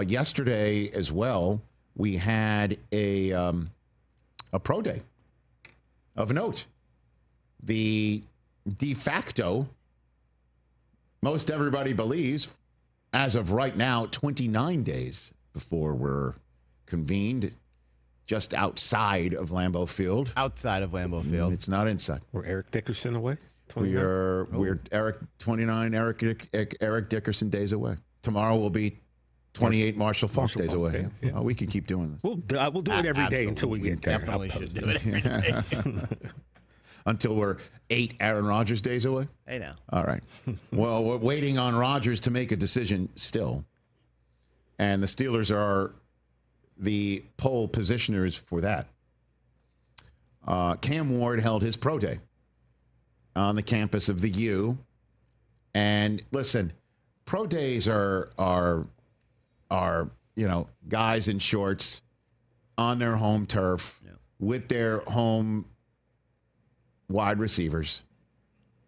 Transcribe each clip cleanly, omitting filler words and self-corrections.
Yesterday as well, we had a pro day of note. The de facto, most everybody believes, as of right now, 29 days before we're convened just outside of Lambeau Field. Outside of Lambeau Field. It's not inside. We're Eric Dickerson away? 29? We're Eric 29, Eric Dickerson days away. Tomorrow will be 28 Marshall Faulk days away. Yeah. We can keep doing this. We'll do it every day until we get there. Definitely should do it every day. Until we're 8 Aaron Rodgers days away? Hey, now. All right. Well, we're waiting on Rodgers to make a decision still. And the Steelers are the pole positioners for that. Cam Ward held his pro day on the campus of the U. And listen, pro days are guys in shorts on their home turf with their home wide receivers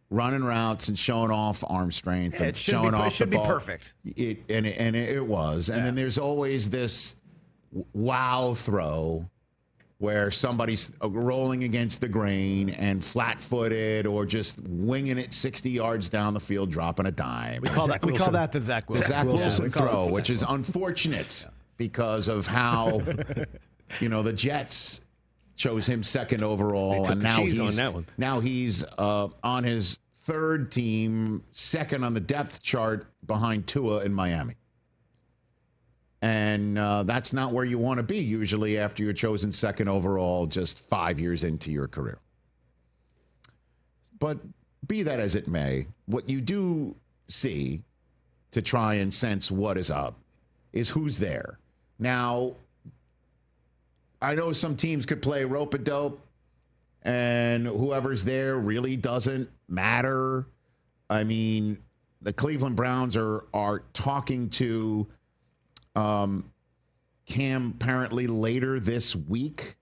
running routes and showing off arm strength and showing off the ball. It should be perfect. It was. And then there's always this wow throw where somebody's rolling against the grain and flat-footed or just winging it 60 yards down the field, dropping a dime. We call that the Zach Wilson. Zach Wilson throw, which is unfortunate because of how, the Jets chose him second overall, and now he's on his third team, second on the depth chart behind Tua in Miami. And that's not where you want to be usually after you're chosen second overall just 5 years into your career. But be that as it may, what you do see to try and sense what is up is who's there. Now, I know some teams could play rope-a-dope, and whoever's there really doesn't matter. I mean, the Cleveland Browns are talking to Cam apparently later this week,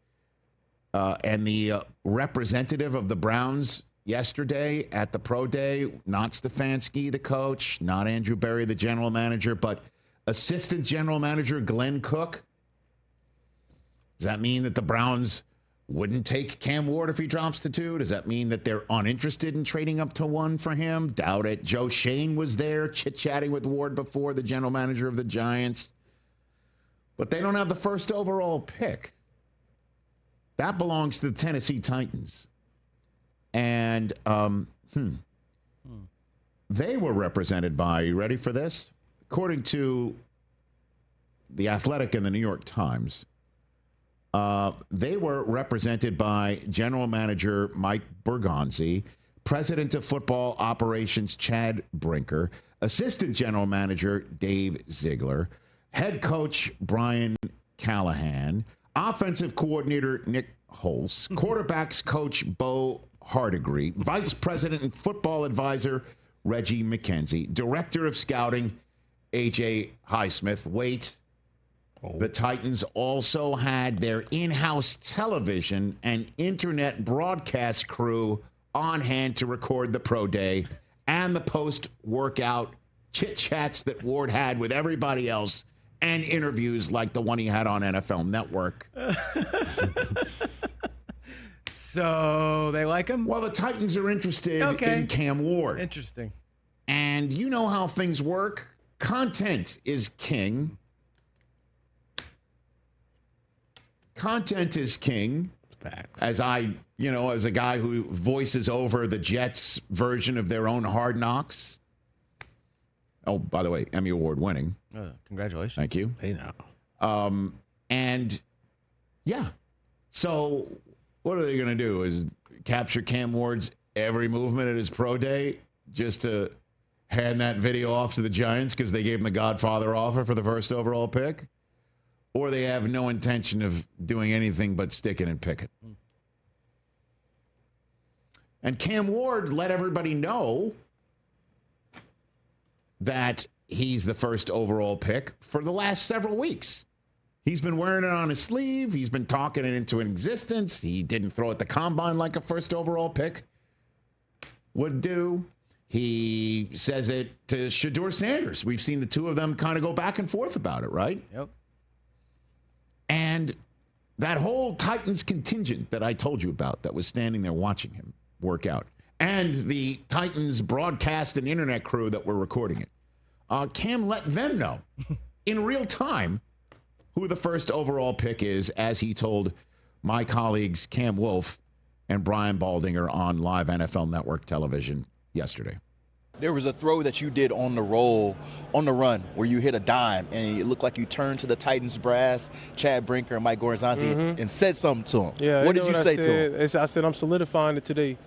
and the representative of the Browns yesterday at the pro day, not Stefanski, the coach, not Andrew Berry, the general manager, but assistant general manager Glenn Cook. Does that mean that the Browns wouldn't take Cam Ward if he drops to 2? Does that mean that they're uninterested in trading up to 1 for him? Doubt it. Joe Shane was there chit-chatting with Ward before, the general manager of the Giants. But they don't have the first overall pick. That belongs to the Tennessee Titans. And they were represented by, you ready for this? According to The Athletic and the New York Times, they were represented by General Manager Mike Bergonzi, President of Football Operations Chad Brinker, Assistant General Manager Dave Ziegler, Head Coach Brian Callahan, Offensive Coordinator Nick Holz, Quarterbacks Coach Bo Hardigree, Vice President and Football Advisor Reggie McKenzie, Director of Scouting A.J. Highsmith. Wait. The Titans also had their in-house television and internet broadcast crew on hand to record the pro day and the post-workout chit-chats that Ward had with everybody else and interviews like the one he had on NFL Network. So they like him? Well, the Titans are interested in Cam Ward. Interesting. And you know how things work. Content is king. Content is king. Facts. As a guy who voices over the Jets version of their own Hard Knocks. Oh, by the way, Emmy Award winning. Congratulations. Thank you. Hey now. And yeah. So what are they going to do? Is capture Cam Ward's every movement at his pro day just to hand that video off to the Giants because they gave him the Godfather offer for the first overall pick? Or they have no intention of doing anything but sticking and picking. And Cam Ward let everybody know that he's the first overall pick for the last several weeks. He's been wearing it on his sleeve. He's been talking it into existence. He didn't throw at the combine like a first overall pick would do. He says it to Shedeur Sanders. We've seen the two of them kind of go back and forth about it, right? Yep. And that whole Titans contingent that I told you about that was standing there watching him work out, and the Titans broadcast and internet crew that were recording it, Cam let them know in real time who the first overall pick is, as he told my colleagues Cam Wolfe and Brian Baldinger on live NFL Network television yesterday. There was a throw that you did on the roll, on the run, where you hit a dime, and it looked like you turned to the Titans brass, Chad Brinker and Mike Gorzanzi, and said something to him. Yeah, what did you say to him? I said, I'm solidifying it today.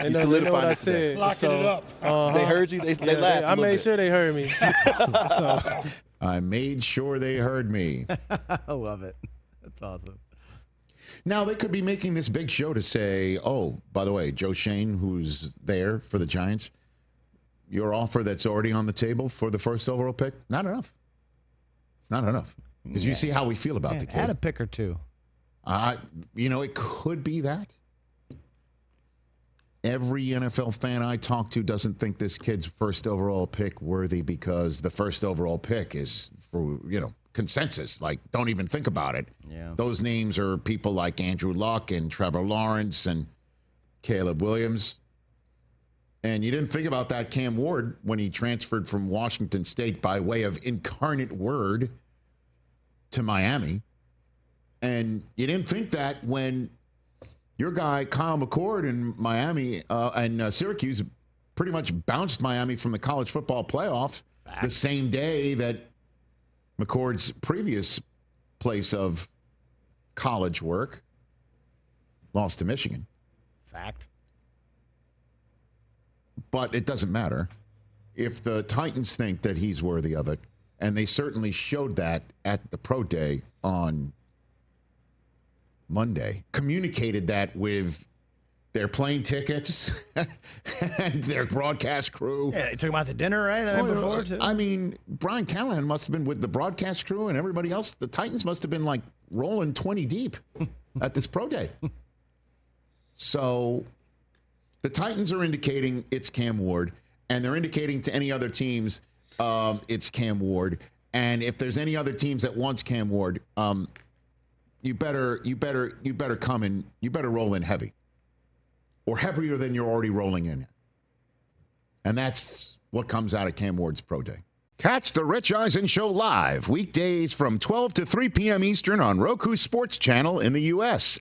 You solidified it today. Locking it up. They heard you? They laughed I made sure they heard me. I made sure they heard me. I love it. That's awesome. Now, they could be making this big show to say, oh, by the way, Joe Shane, who's there for the Giants, your offer that's already on the table for the first overall pick, not enough. It's not enough. Because you see how we feel about the kid. Add a pick or two. It could be that. Every NFL fan I talk to doesn't think this kid's first overall pick worthy because the first overall pick is for, consensus. Like, don't even think about it. Yeah. Those names are people like Andrew Luck and Trevor Lawrence and Caleb Williams. And you didn't think about that Cam Ward when he transferred from Washington State by way of incarnate word to Miami. And you didn't think that when your guy, Kyle McCord in Miami and Syracuse pretty much bounced Miami from the college football playoff the same day that McCord's previous place of college work lost to Michigan. Fact. But it doesn't matter if the Titans think that he's worthy of it, and they certainly showed that at the Pro Day on Monday, communicated that with their plane tickets and their broadcast crew. Yeah, they took him out to dinner, right? The night before, too. I mean, Brian Callahan must have been with the broadcast crew and everybody else. The Titans must have been like rolling 20 deep at this Pro Day. So the Titans are indicating it's Cam Ward, and they're indicating to any other teams it's Cam Ward. And if there's any other teams that wants Cam Ward, you better come in. You better roll in heavy, or heavier than you're already rolling in. And that's what comes out of Cam Ward's Pro Day. Catch the Rich Eisen Show live weekdays from 12 to 3 p.m. Eastern on Roku Sports Channel in the U.S.